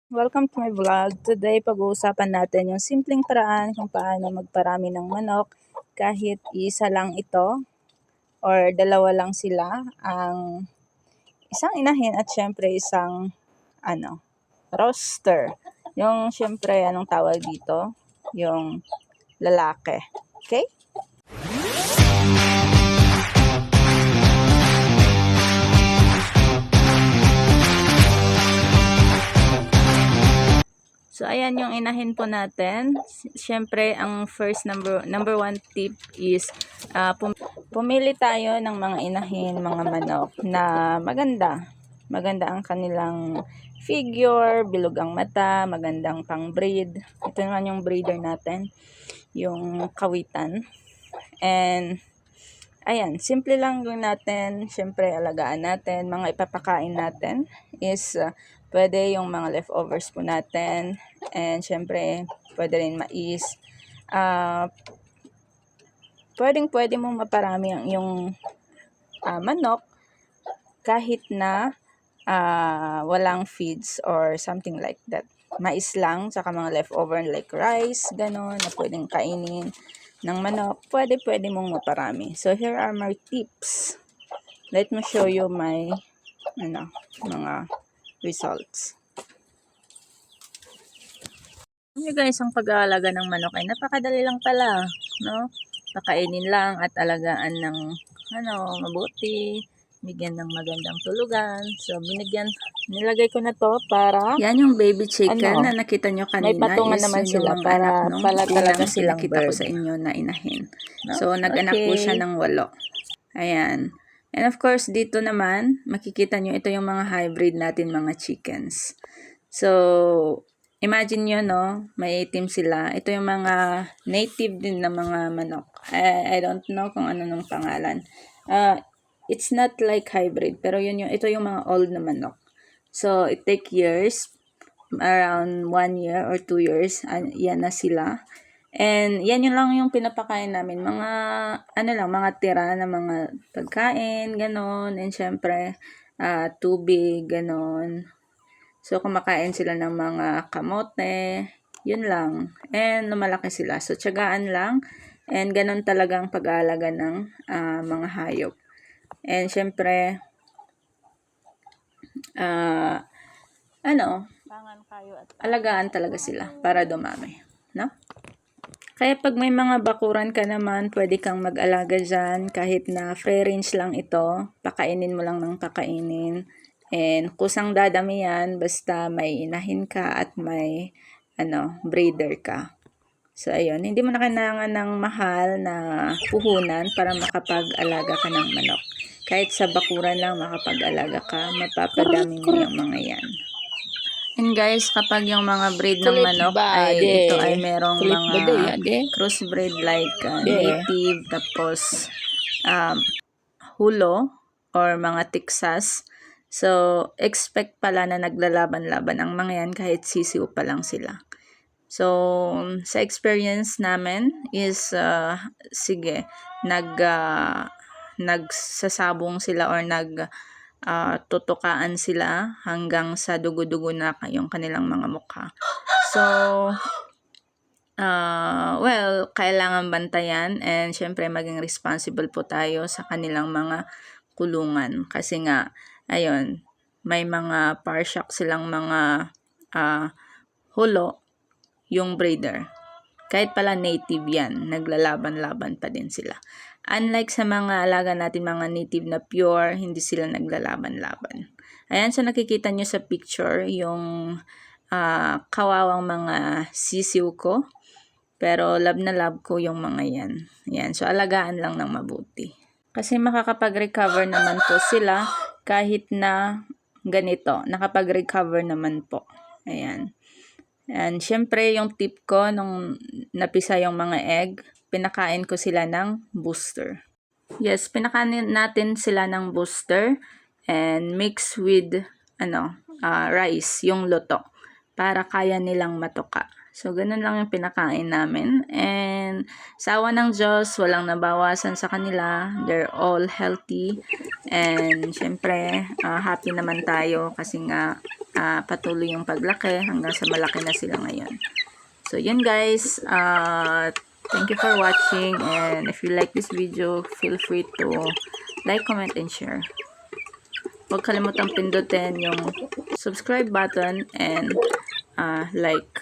Welcome to my vlog. Today, pag-uusapan natin yung simpleng paraan kung paano magparami ng manok kahit isa lang ito or dalawa lang sila, ang isang inahin at syempre isang roaster. Yung syempre, anong tawag dito? Yung lalaki. Okay? So, ayan yung inahin po natin. Siyempre, ang first number one tip is pumili tayo ng mga inahin, mga manok na maganda. Maganda ang kanilang figure, bilog ang mata, magandang pang-breed. Ito naman yung breeder natin, yung kawitan. And, ayan, simple lang gawin natin. Siyempre, alagaan natin. Mga ipapakain natin is pwede yung mga leftovers po natin. And syempre, pwede rin mais. Pwede mong maparami yung manok kahit na walang feeds or something like that. Mais lang, saka mga leftover like rice, ganon, na pwedeng kainin ng manok. Pwede mong maparami. So, here are my tips. Let me show you my mga results. Yun guys, ang pag-aalaga ng manok ay napakadali lang pala, no? Pakainin lang at alagaan ng mabuti, bigyan ng magandang tulugan. So nilagay ko na to para yan yung baby chicken na nakita nyo kanina. May patungan naman sila para pala talaga silang nakita bird. ko sa inyo na inahin. No? So nag-anak po siya ng 8. Ayan. And of course, dito naman, makikita nyo, ito yung mga hybrid natin, mga chickens. So, imagine nyo, no, may itim sila. Ito yung mga native din na mga manok. I don't know kung ano nung pangalan. It's not like hybrid, pero ito yung mga old na manok. So, it take years, around 1 year or 2 years, yan na sila. And yan yun lang yung pinapakain namin. Mga, mga tira na mga pagkain, ganon. And syempre, tubig, ganon. So, kumakain sila ng mga kamote, yun lang. And lumalaki sila. So, tiyagaan lang. And ganon talagang pag-aalaga ng mga hayop. And syempre, alagaan talaga sila para dumami. No? Kaya pag may mga bakuran ka naman, pwede kang mag-alaga dyan. Kahit na free range lang ito, pakainin mo lang ng pakainin. And kusang dadami yan, basta may inahin ka at may breeder ka. So, ayun. Hindi mo na kailangan ng mahal na puhunan para makapag-alaga ka ng manok. Kahit sa bakuran lang makapag-alaga ka, mapapadami mo yung mga yan. And guys, kapag yung mga breed ng manok ito ay merong mga crossbreed like native, tapos hulo or mga Texas. So, expect pala na naglalaban-laban ang mga yan kahit sisiw pa lang sila. So, sa experience namin is, nagsasabong sila or tutukaan sila hanggang sa dugo-dugo na yung kanilang mga mukha. So, kailangan bantayan and syempre maging responsible po tayo sa kanilang mga kulungan. Kasi nga, ayun, may mga par-shock silang mga hulo yung breeder. Kahit pala native yan, naglalaban-laban pa din sila. Unlike sa mga alaga natin, mga native na pure, hindi sila naglalaban-laban. Ayan, so nakikita nyo sa picture yung kawawang mga sisiw ko. Pero love na love ko yung mga yan. Ayan, so alagaan lang ng mabuti. Kasi makakapag-recover naman po sila kahit na ganito. Nakapag-recover naman po. Ayan. And syempre, yung tip ko, nung napisa yung mga egg, pinakain ko sila ng booster. Yes, pinakain natin sila ng booster and mix with rice, yung luto, para kaya nilang matuka. So, ganun lang yung pinakain namin. And sa awa ng Diyos, walang nabawasan sa kanila. They're all healthy. And syempre, happy naman tayo kasi nga patuloy yung paglaki hanggang sa malaki na sila ngayon. So, yun guys. Thank you for watching. And if you like this video, feel free to like, comment, and share. Huwag kalimutang pindutin yung subscribe button and like.